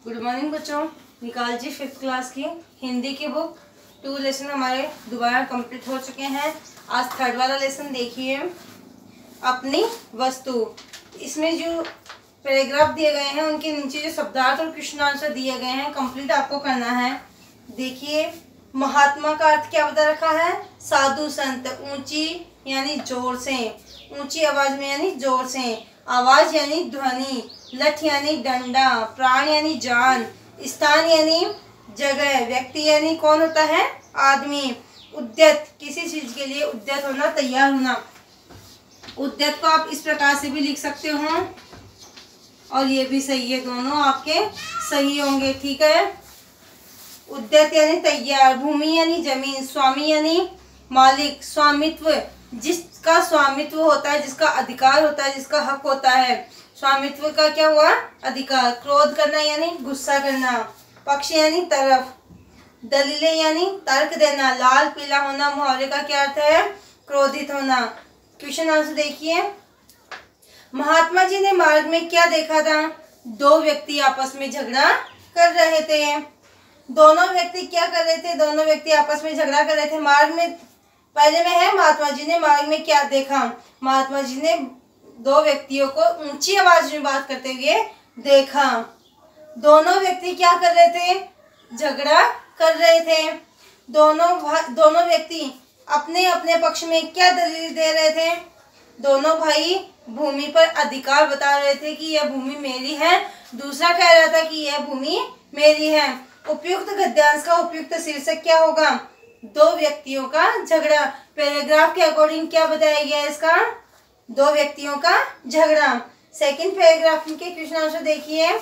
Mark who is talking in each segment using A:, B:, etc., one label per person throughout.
A: Good morning बच्चों। निकाल जी 5th class की हिंदी की बुक। 2 लेसन हमारे दोबारा कंप्लीट हो चुके हैं। आज 3rd वाला लेसन देखिए, अपनी वस्तु। इसमें जो पैराग्राफ दिए गए हैं उनके नीचे जो शब्दार्थ और क्वेश्चन आंसर दिए गए हैं कंप्लीट आपको करना है। देखिए, महात्मा का अर्थ क्या बता रखा है? साधु संत। ऊंची यानी जोर से, ऊंची आवाज में यानी जोर से। आवाज यानी ध्वनि। लठ यानी डंडा। प्राण यानी जान। स्थान यानी जगह। व्यक्ति यानी कौन होता है? आदमी। उद्यत, किसी चीज के लिए उद्यत होना, तैयार होना। उद्यत को आप इस प्रकार से भी लिख सकते हो और ये भी सही है, दोनों आपके सही होंगे। ठीक है। उद्यत यानी तैयार। भूमि यानी जमीन। स्वामी यानी मालिक। स्वामित्व, जिसका स्वामित्व होता है, जिसका अधिकार होता है, जिसका हक होता है। स्वामित्व का क्या हुआ? अधिकार। क्रोध करना यानी गुस्सा करना। पक्ष यानी तरफ। दलीलें यानी तर्क देना। लाल पीला होना मुहावरे का क्या अर्थ है? क्रोधित होना। क्वेश्चन आंसर देखिए, महात्मा जी ने मार्ग में क्या देखा था? 2 व्यक्ति आपस में झगड़ा कर रहे थे। दोनों व्यक्ति क्या कर रहे थे? दोनों व्यक्ति आपस में झगड़ा कर रहे थे। मार्ग में पहले में है, महात्मा जी ने मार्ग में क्या देखा? महात्मा जी ने 2 व्यक्तियों को ऊंची आवाज में बात करते हुए देखा। दोनों व्यक्ति क्या कर रहे थे? झगड़ा कर रहे थे। दोनों व्यक्ति अपने अपने पक्ष में क्या दलील दे रहे थे? दोनों भाई भूमि पर अधिकार बता रहे थे कि यह भूमि मेरी है। दूसरा कह रहा था कि यह भूमि मेरी है। उपयुक्त गद्यांश का उपयुक्त शीर्षक क्या होगा? 2 व्यक्तियों का झगड़ा। पैराग्राफ के अकॉर्डिंग क्या बताया गया है इसका? 2 व्यक्तियों का झगड़ा। सेकंड पैराग्राफ के क्वेश्चन आंसर देखिए,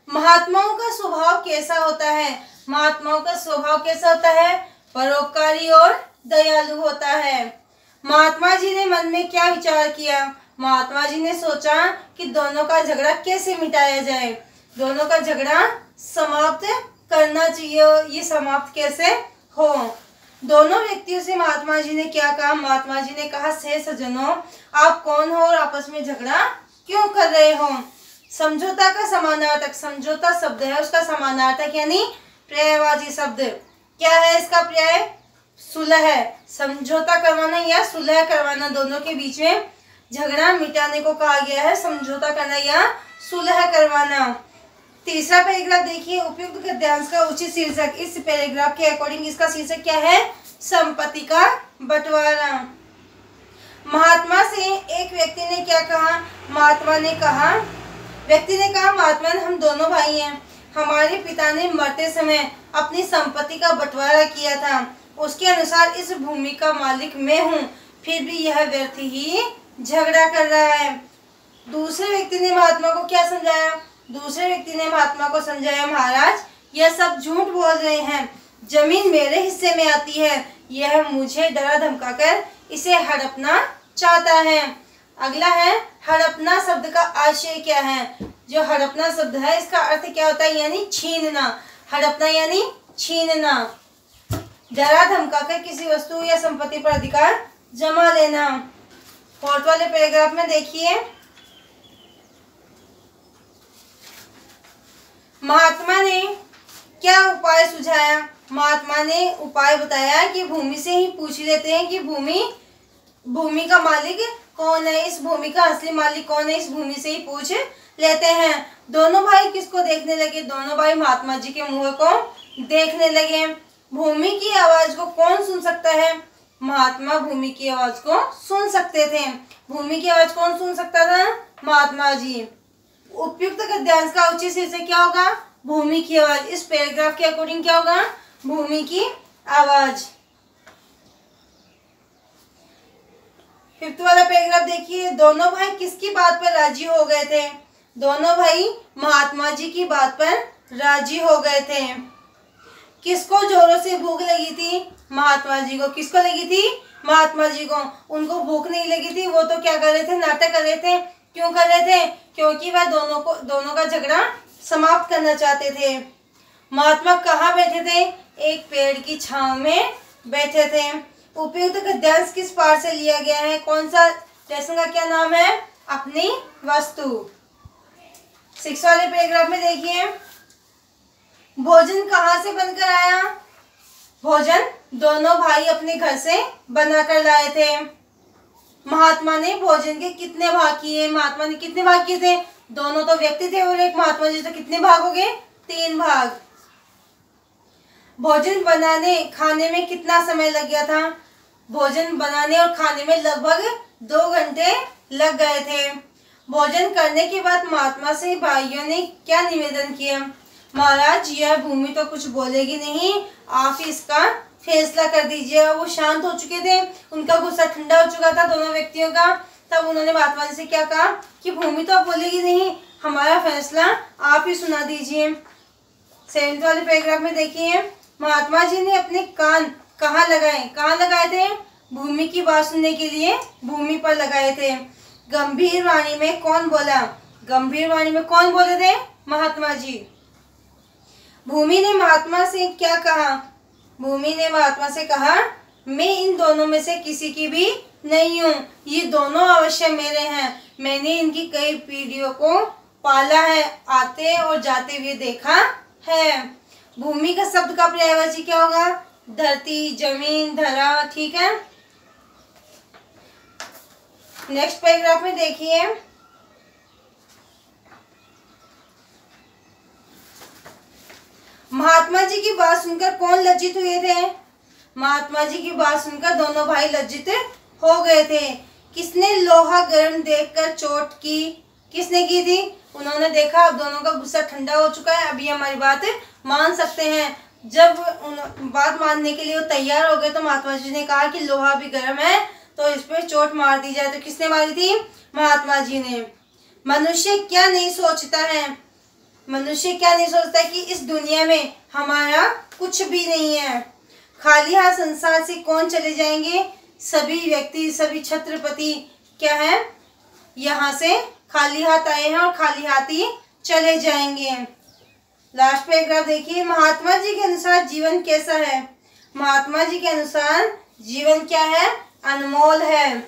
A: महात्माओं का स्वभाव कैसा होता है? महात्माओं का स्वभाव कैसा होता है? परोपकारी और दयालु होता है। महात्मा जी ने मन में क्या विचार किया? महात्मा जी ने सोचा कि दोनों का झगड़ा कैसे मिटाया जाए, दोनों का झगड़ा समाप्त करना चाहिए। ये समाप्त कैसे हो? दोनों व्यक्तियों से महात्मा जी ने क्या कहा? महात्मा जी ने कहा, से सज्जनों, आप कौन हो और आपस में झगड़ा क्यों कर रहे हो? समझौता का समानार्थक, समझौता शब्द है, उसका समानार्थक यानी पर्यायवाची शब्द क्या है? इसका पर्याय सुलह है। समझौता करवाना या सुलह करवाना, दोनों के बीच में झगड़ा मिटाने को कहा गया है। समझौता करना या सुलह करवाना। तीसरा पैराग्राफ देखिए, उपयुक्त गद्यांश का उचित शीर्षक। इस पैराग्राफ के अकॉर्डिंग इसका शीर्षक क्या है? संपत्ति का बंटवारा। महात्मा से एक व्यक्ति ने क्या कहा? व्यक्ति ने कहा, महात्मा, हम दोनों भाई हैं। हमारे पिता ने मरते समय अपनी संपत्ति का बंटवारा किया था। उसके अनुसार इस भूमि का मालिक मैं हूँ, फिर भी यह व्यक्ति ही झगड़ा कर रहा है। दूसरे व्यक्ति ने महात्मा को क्या समझाया? दूसरे व्यक्ति ने महात्मा को समझाया, महाराज, यह सब झूठ बोल रहे हैं। जमीन मेरे हिस्से में आती है। यह मुझे डरा धमका कर इसे हड़पना चाहता है। अगला है, हड़पना शब्द का आशय क्या है? जो हड़पना शब्द है इसका अर्थ क्या होता है? यानी छीनना। हड़पना यानी छीनना। डरा धमका कर किसी वस्तु या संपत्ति पर अधिकार जमा लेना। 4th वाले पैराग्राफ में देखिए, महात्मा ने क्या उपाय सुझाया? महात्मा ने उपाय बताया कि भूमि से ही पूछ लेते हैं कि भूमि का मालिक कौन है, इस भूमि का असली मालिक कौन है, इस भूमि से ही पूछ लेते हैं। दोनों भाई किसको देखने लगे? दोनों भाई महात्मा जी के मुंह को देखने लगे। भूमि की आवाज को कौन सुन सकता है? महात्मा भूमि की आवाज को सुन सकते थे। भूमि की आवाज कौन सुन सकता था? महात्मा जी। उपयुक्त गद्यांश का उचित शीर्षक क्या होगा? भूमि की आवाज। इस पैराग्राफ के अकॉर्डिंग क्या होगा? भूमि की आवाज। 5th वाला पैराग्राफ देखिए, दोनों भाई किसकी बात पर राजी हो गए थे? दोनों भाई महात्मा जी की बात पर राजी हो गए थे। किसको जोरों से भूख लगी थी? महात्मा जी को। किसको लगी थी? महात्मा जी को। उनको भूख नहीं लगी थी, वो तो क्या कर रहे थे? नाटक कर रहे थे। क्यों कर रहे थे? क्योंकि वह दोनों का झगड़ा समाप्त करना चाहते थे। महात्मा कहाँ बैठे थे? एक पेड़ की छांव में बैठे थे। उपयुक्त गद्यांश किस पाठ से लिया गया है? कौन सा लेसन का क्या नाम है? अपनी वस्तु। 6 वाले पैराग्राफ में देखिए, भोजन कहाँ से बनकर आया? भोजन दोनों भाई अपने घर से बनाकर लाए थे। महात्मा ने भोजन के कितने भाग किए? महात्मा ने कितने भाग किए थे? दोनों तो व्यक्ति थे और एक महात्मा जी, तो कितने भाग हो गए? 3 भाग। भोजन बनाने खाने में कितना समय लग गया था? भोजन बनाने और खाने में लगभग 2 घंटे लग गए थे। भोजन करने के बाद महात्मा से भाइयों ने क्या निवेदन किया? महाराज, यह भूमि तो कुछ बोलेगी नहीं, आप इसका फैसला कर दीजिए। वो शांत हो चुके थे, उनका गुस्सा ठंडा हो चुका था दोनों व्यक्तियों का। तब उन्होंने महात्मा जी से क्या कहा कि भूमि तो आप बोलेगी नहीं, हमारा फैसला आप ही सुना दीजिए। 7 वाले पैराग्राफ में देखिए, महात्मा जी ने अपने कान कहाँ लगाए? कहाँ लगाए थे? भूमि की बात सुनने के लिए भूमि पर लगाए थे। गंभीर वाणी में कौन बोला? गंभीर वाणी में कौन बोले थे? महात्मा जी। भूमि ने महात्मा से क्या कहा? भूमि ने महात्मा से कहा, मैं इन दोनों में से किसी की भी नहीं हूँ, ये दोनों अवश्य मेरे हैं। मैंने इनकी कई पीढ़ियों को पाला है, आते और जाते हुए देखा है। भूमि का शब्द का पर्यायवाची क्या होगा? धरती, जमीन, धरा। ठीक है। नेक्स्ट पैराग्राफ में देखिए, महात्मा जी की बात सुनकर कौन लज्जित हुए थे? महात्मा जी की बात सुनकर दोनों भाई लज्जित हो गए थे। किसने लोहा गर्म देखकर चोट की? किसने की थी? उन्होंने देखा अब दोनों का गुस्सा ठंडा हो चुका है, अभी हमारी बात मान सकते हैं। जब बात मानने के लिए वो तैयार हो गए तो महात्मा जी ने कहा कि लोहा भी गर्म है तो इस पे चोट मार दी जाए। तो किसने मारी थी? महात्मा जी ने। मनुष्य क्या नहीं सोचता है? मनुष्य क्या नहीं सोचता कि इस दुनिया में हमारा कुछ भी नहीं है। खाली हाथ संसार से कौन चले जाएंगे? सभी व्यक्ति, सभी छत्रपति क्या है, यहाँ से खाली हाथ आए हैं और खाली हाथ ही चले जाएंगे। लास्ट पैराग्राफ देखिए, महात्मा जी के अनुसार जीवन कैसा है? महात्मा जी के अनुसार जीवन क्या है? अनमोल है।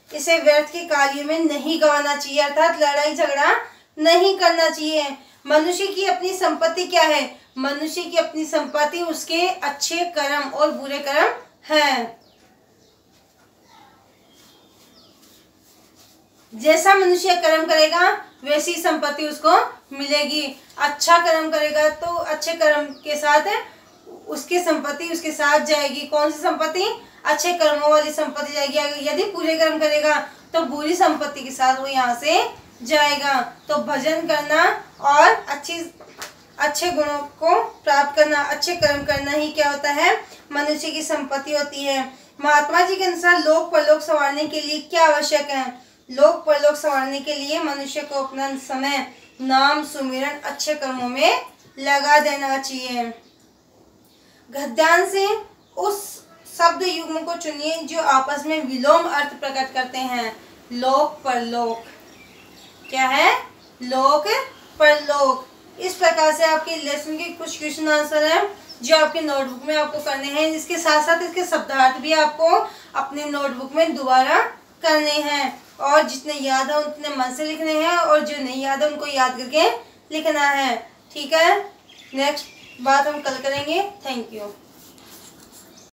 A: इसे व्यर्थ के कार्य में नहीं गंवाना चाहिए, अर्थात लड़ाई झगड़ा नहीं करना चाहिए। मनुष्य की अपनी संपत्ति क्या है? मनुष्य की अपनी संपत्ति उसके अच्छे कर्म और बुरे कर्म हैं। जैसा मनुष्य कर्म करेगा वैसी संपत्ति उसको मिलेगी। अच्छा कर्म करेगा तो अच्छे कर्म के साथ उसकी संपत्ति उसके साथ जाएगी। कौन सी संपत्ति? अच्छे कर्मों वाली संपत्ति जाएगी। यदि बुरे कर्म करेगा तो बुरी संपत्ति के साथ वो यहाँ से जाएगा। तो भजन करना और अच्छे गुणों को प्राप्त करना, अच्छे कर्म करना ही क्या होता है? मनुष्य की संपत्ति होती है। महात्मा जी के अनुसार लोक परलोक संवारने के लिए क्या आवश्यक है? लोक परलोक संवारने के लिए मनुष्य को अपना समय नाम सुमिरन अच्छे कर्मों में लगा देना चाहिए। गद्यांश से उस शब्द युग्म को चुनिए जो आपस में विलोम अर्थ प्रकट करते हैं। लोक परलोक क्या है? लोक परलोक। इस प्रकार से आपके लेसन के कुछ क्वेश्चन आंसर हैं जो आपके नोटबुक में आपको करने हैं। इसके साथ साथ इसके शब्दार्थ भी आपको अपने नोटबुक में दोबारा करने हैं और जितने याद है उतने मन से लिखने हैं और जो नहीं याद है उनको याद करके लिखना है। ठीक है, नेक्स्ट बात हम कल करेंगे। Thank you.